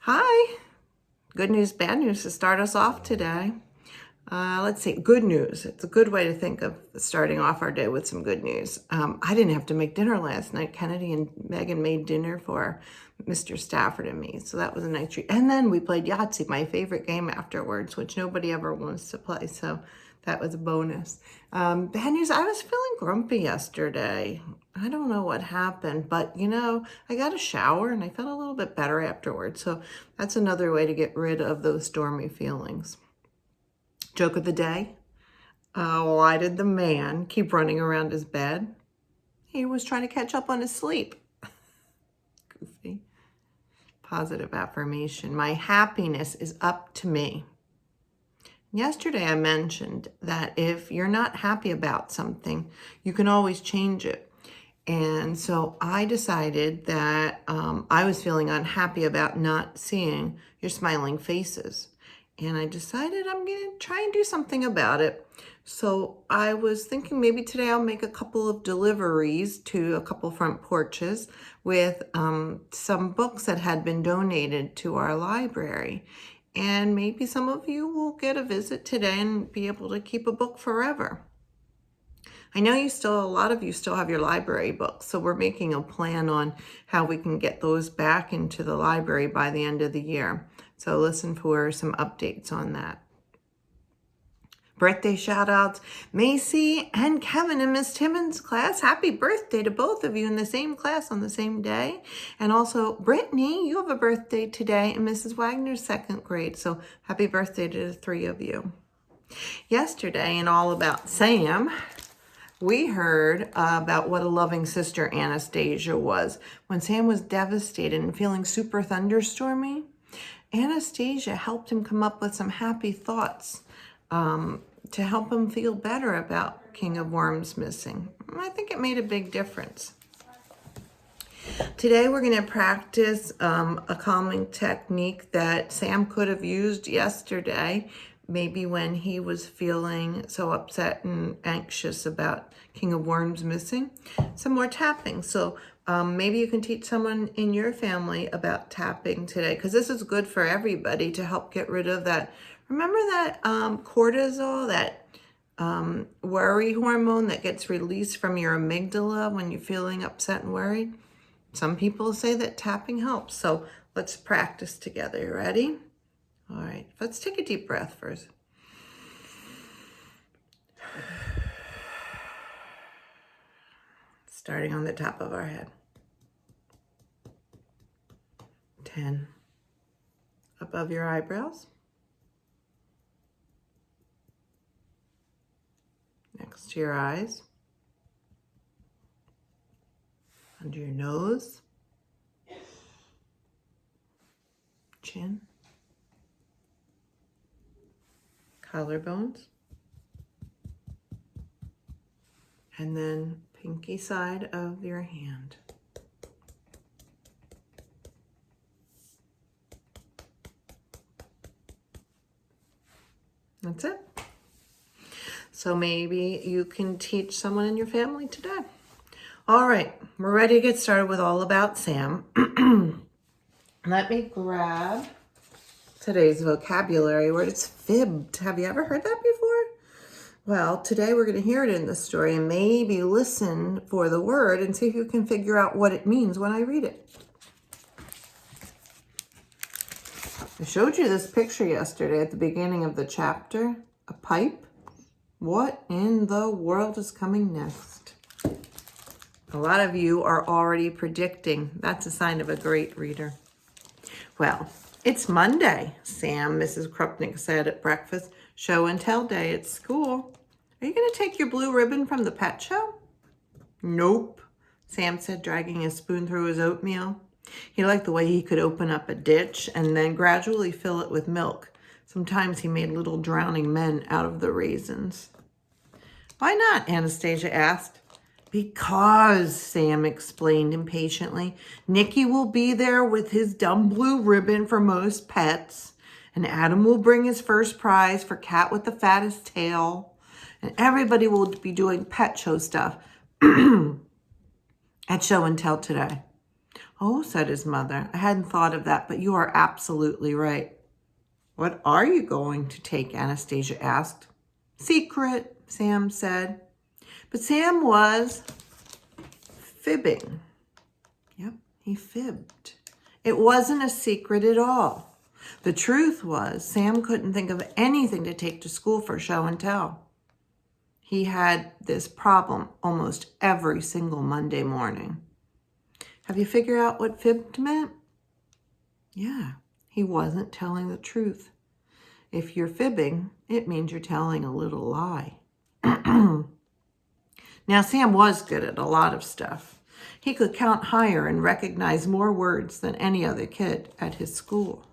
Hi. Good news, bad news to start us off today. Let's see, good news. It's a good way to think of starting off our day with some good news. I didn't have to make dinner last night. Kennedy and Megan made dinner for Mr. Stafford and me, so that was a nice treat. And then we played Yahtzee, my favorite game afterwards, which nobody ever wants to play, so that was a bonus. Bad news, I was feeling grumpy yesterday. I don't know what happened, but I got a shower and I felt a little bit better afterwards. So that's another way to get rid of those stormy feelings. Joke of the day. Why did the man keep running around his bed? He was trying to catch up on his sleep. Goofy. Positive affirmation. My happiness is up to me. Yesterday I mentioned that if you're not happy about something, you can always change it. And so I decided that I was feeling unhappy about not seeing your smiling faces. And I decided I'm going to try and do something about it. So I was thinking maybe today I'll make a couple of deliveries to a couple front porches with some books that had been donated to our library. And maybe some of you will get a visit today and be able to keep a book forever. I know a lot of you still have your library books, so we're making a plan on how we can get those back into the library by the end of the year. So listen for some updates on that. Birthday shout outs, Macy and Kevin in Miss Timmons' class. Happy birthday to both of you in the same class on the same day. And also Brittany, you have a birthday today in Mrs. Wagner's second grade. So happy birthday to the three of you. Yesterday in All About Sam, we heard about what a loving sister Anastasia was. When Sam was devastated and feeling super thunderstormy, Anastasia helped him come up with some happy thoughts to help him feel better about King of Worms missing. I think it made a big difference. Today we're going to practice a calming technique that Sam could have used yesterday, maybe when he was feeling so upset and anxious about King of Worms missing. Some more tapping. So maybe you can teach someone in your family about tapping today, because this is good for everybody to help get rid of that. Remember that cortisol, that worry hormone that gets released from your amygdala when you're feeling upset and worried? Some people say that tapping helps. So let's practice together. You ready? All right, let's take a deep breath first. Starting on the top of our head. 10. Above your eyebrows. Next to your eyes. Under your nose. Chin. Collarbones. And then pinky side of your hand. That's it. So maybe you can teach someone in your family today. All right, we're ready to get started with All About Sam. Let me grab today's vocabulary word. It's fibbed. Have you ever heard that before? Well, today we're going to hear it in the story and maybe listen for the word and see if you can figure out what it means when I read it. I showed you this picture yesterday at the beginning of the chapter. A pipe. What in the world is coming next? A lot of you are already predicting. That's a sign of a great reader. Well, it's Monday, Sam, Mrs. Krupnik said at breakfast. Show and tell day at school. Are you going to take your blue ribbon from the pet show? Nope, Sam said, dragging a spoon through his oatmeal. He liked the way he could open up a ditch and then gradually fill it with milk. Sometimes he made little drowning men out of the raisins. Why not? Anastasia asked. Because, Sam explained impatiently, Nicky will be there with his dumb blue ribbon for most pets, and Adam will bring his first prize for cat with the fattest tail, and everybody will be doing pet show stuff at show and tell today. Oh, said his mother, I hadn't thought of that, but you are absolutely right. What are you going to take? Anastasia asked. Secret, Sam said. But Sam was fibbing. Yep, he fibbed. It wasn't a secret at all. The truth was, Sam couldn't think of anything to take to school for show and tell. He had this problem almost every single Monday morning. Have you figured out what fibbed meant? Yeah, he wasn't telling the truth. If you're fibbing, it means you're telling a little lie. Now, Sam was good at a lot of stuff. He could count higher and recognize more words than any other kid at his school.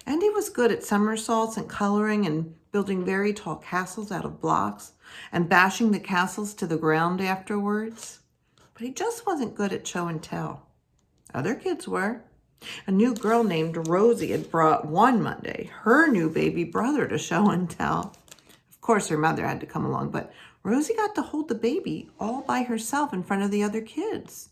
And he was good at somersaults and coloring and building very tall castles out of blocks and bashing the castles to the ground afterwards. But he just wasn't good at show and tell. Other kids were. A new girl named Rosie had brought one Monday her new baby brother to show and tell. Of course, her mother had to come along, but Rosie got to hold the baby all by herself in front of the other kids.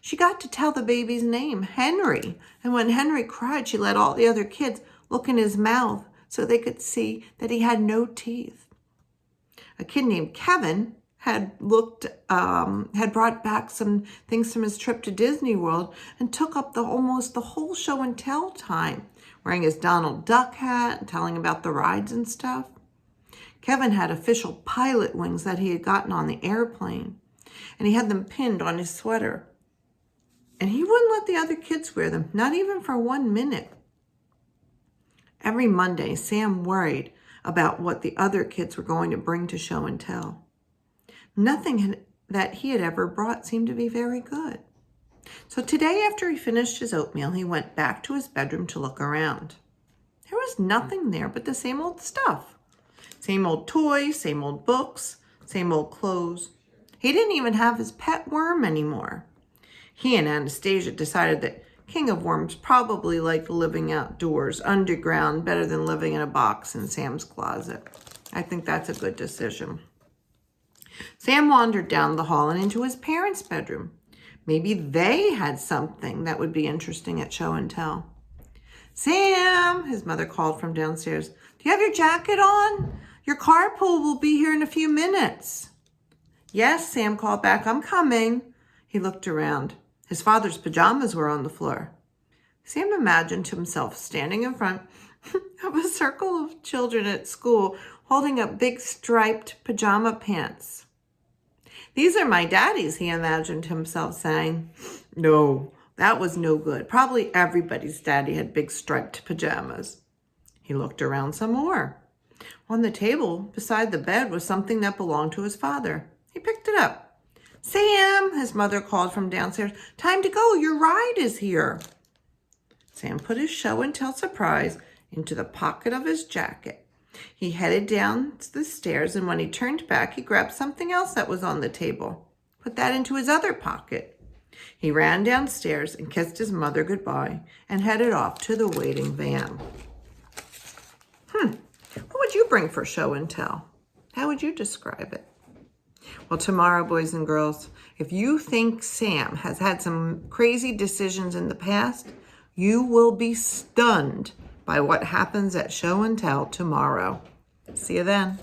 She got to tell the baby's name, Henry, and when Henry cried, she let all the other kids look in his mouth so they could see that he had no teeth. A kid named Kevin had brought back some things from his trip to Disney World and took up almost the whole show and tell time, wearing his Donald Duck hat and telling about the rides and stuff. Kevin had official pilot wings that he had gotten on the airplane, and he had them pinned on his sweater. And he wouldn't let the other kids wear them, not even for 1 minute. Every Monday, Sam worried about what the other kids were going to bring to show and tell. Nothing that he had ever brought seemed to be very good. So today, after he finished his oatmeal, he went back to his bedroom to look around. There was nothing there but the same old stuff. Same old toys, same old books, same old clothes. He didn't even have his pet worm anymore. He and Anastasia decided that King of Worms probably liked living outdoors, underground, better than living in a box in Sam's closet. I think that's a good decision. Sam wandered down the hall and into his parents' bedroom. Maybe they had something that would be interesting at show and tell. Sam, his mother called from downstairs, do you have your jacket on? Your carpool will be here in a few minutes. Yes, Sam called back, I'm coming. He looked around. His father's pajamas were on the floor. Sam imagined himself standing in front of a circle of children at school holding up big striped pajama pants. These are my daddy's, he imagined himself saying. No, that was no good. Probably everybody's daddy had big striped pajamas. He looked around some more. On the table beside the bed was something that belonged to his father. He picked it up. Sam, his mother called from downstairs, time to go, your ride is here. Sam put his show and tell surprise into the pocket of his jacket. He headed down the stairs, and when he turned back, he grabbed something else that was on the table, put that into his other pocket. He ran downstairs and kissed his mother goodbye and headed off to the waiting van. What would you bring for show and tell? How would you describe it? Well, tomorrow, boys and girls, if you think Sam has had some crazy decisions in the past, you will be stunned by what happens at show and tell tomorrow. See you then.